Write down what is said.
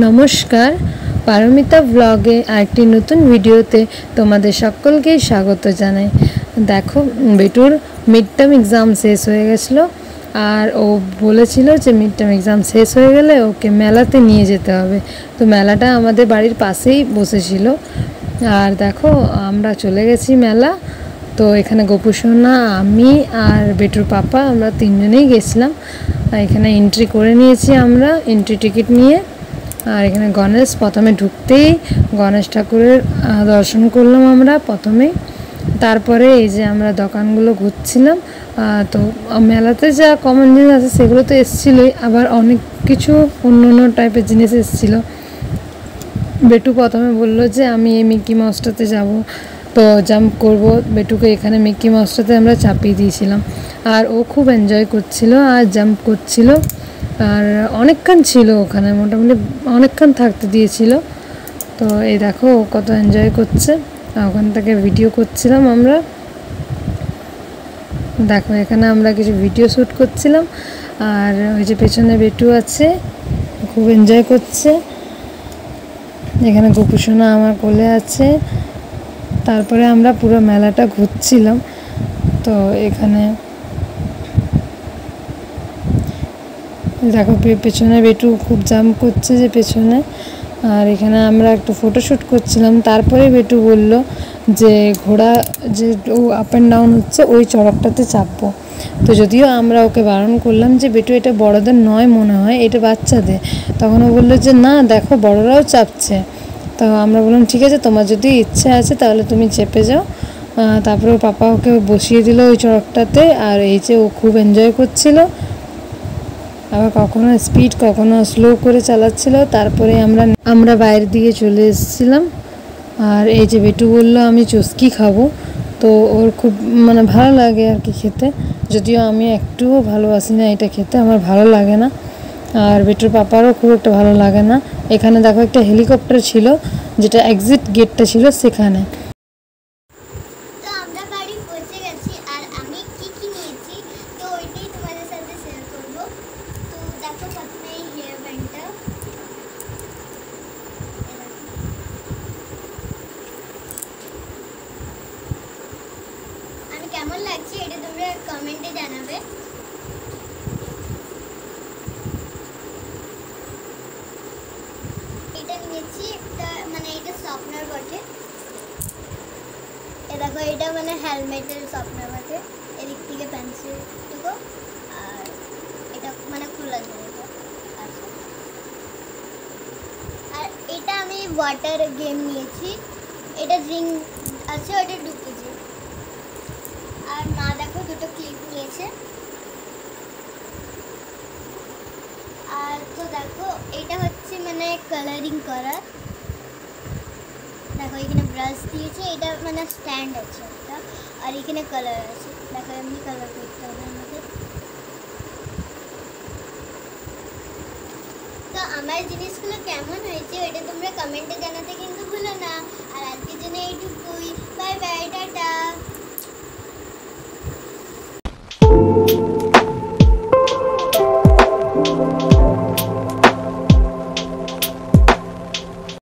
নমস্কার, পারমিতা ব্লগে আরেকটি নতুন ভিডিওতে তোমাদের সকলকেই স্বাগত জানাই। দেখো, বেটুর মিড টার্ম এক্সাম শেষ হয়ে গেছিলো, আর ও বলেছিল যে মিড টার্ম এক্সাম শেষ হয়ে গেলে ওকে মেলাতে নিয়ে যেতে হবে। তো মেলাটা আমাদের বাড়ির পাশেই বসেছিল, আর দেখো আমরা চলে গেছি মেলা। তো এখানে গোপুসোনা, আমি আর বেটুর পাপা, আমরা তিনজনেই গেছিলাম। এখানে এন্ট্রি করে নিয়েছি আমরা, এন্ট্রি টিকিট নিয়ে। আর এখানে গণেশ, প্রথমে ঢুকতেই গণেশ ঠাকুরের দর্শন করলাম আমরা প্রথমেই। তারপরে এই যে আমরা দোকানগুলো ঘুরছিলাম। তো মেলাতে যা কমন জিনিস আছে সেগুলো তো এসেছিলোই, আবার অনেক কিছু অন্য অন্য টাইপের জিনিস এসেছিলো। বেটু প্রথমে বললো যে আমি এই মিকি মাউসটাতে যাব, তো জাম্প করব। বেটুকে এখানে মিকি মাউসটাতে আমরা চাপিয়ে দিয়েছিলাম, আর ও খুব এনজয় করছিল আর জাম্প করছিল। আর অনেকক্ষণ ছিল ওখানে, মোটামুটি অনেকক্ষণ থাকতে দিয়েছিল। তো এই দেখো ও কত এনজয় করছে, ওখান থেকে ভিডিও করছিলাম আমরা। দেখো এখানে আমরা কিছু ভিডিও শ্যুট করছিলাম, আর ওই যে পেছনে বেটু আছে, খুব এনজয় করছে। এখানে গোপুসোনা আমার কোলে আছে। তারপরে আমরা পুরো মেলাটা ঘুরছিলাম। তো এখানে দেখো পেছনে বেটু খুব জাম্প করছে যে পেছনে। আর এখানে আমরা একটু ফটোশ্যুট করছিলাম। তারপরে বেটু বলল যে ঘোড়া যে ও আপ অ্যান্ড ডাউন হচ্ছে ওই চড়কটাতে চাপবো। তো যদিও আমরা ওকে বারণ করলাম যে বেটু এটা বড়দের নয়, মনে হয় এটা বাচ্চাদের। তখন ও বললো যে না দেখো বড়রাও চাপছে। তো আমরা বললাম ঠিক আছে, তোমার যদি ইচ্ছে আছে তাহলে তুমি চেপে যাও। তারপরে ওর পাপা ওকে বসিয়ে দিল ওই চড়কটাতে। আর এই যে ও খুব এনজয় করছিল, আবার কখনো স্পিড কখনো স্লো করে চালাচ্ছিল। তারপরে আমরা বাইরের দিকে চলে এসেছিলাম। আর এই যে বেটু বললো আমি চুস্কি খাবো, তো ওর খুব ভালো লাগে আর কি খেতে, যদিও আমি একটুও ভালোবাসি না এটা খেতে, আমার ভালো লাগে না। আর বেটুর পাপারও খুব একটা ভালো লাগে না। এখানে দেখো একটা হেলিকপ্টার ছিল, যেটা এক্সিট গেটটা ছিল সেখানে। কেমন লাগছে এটা তোমরা কমেন্টে জানাবে। এটা নিয়েছি একটা, এটা সফটওয়্যার বটে। এ দেখো এটা হেলমেটের সফটওয়্যার বটে। এদিক থেকে পেন্সিল দেখো, আর এটা খোলা যায় এটা। আচ্ছা, আর এটা আমি ওয়াটার গেম নিয়েছি। এটা রিং আছে, ওটা ঢুকেছে। আর মা দেখো দুটো ক্লিপ নিয়েছে। আর তো দেখো এটা হচ্ছে কালারিং করা। দেখো এখানে ব্রাশ দিয়েছে, এটা স্ট্যান্ড আছে একটা, আর এখানে কালার আছে। দেখো এমনি কালার করতে হবে আমাদের। তো আমার জিনিসগুলো কেমন হয়েছে এটা তোমরা কমেন্টে জানাতে কিন্তু ভুলো না। আর আজকের জন্য এইটুকুই।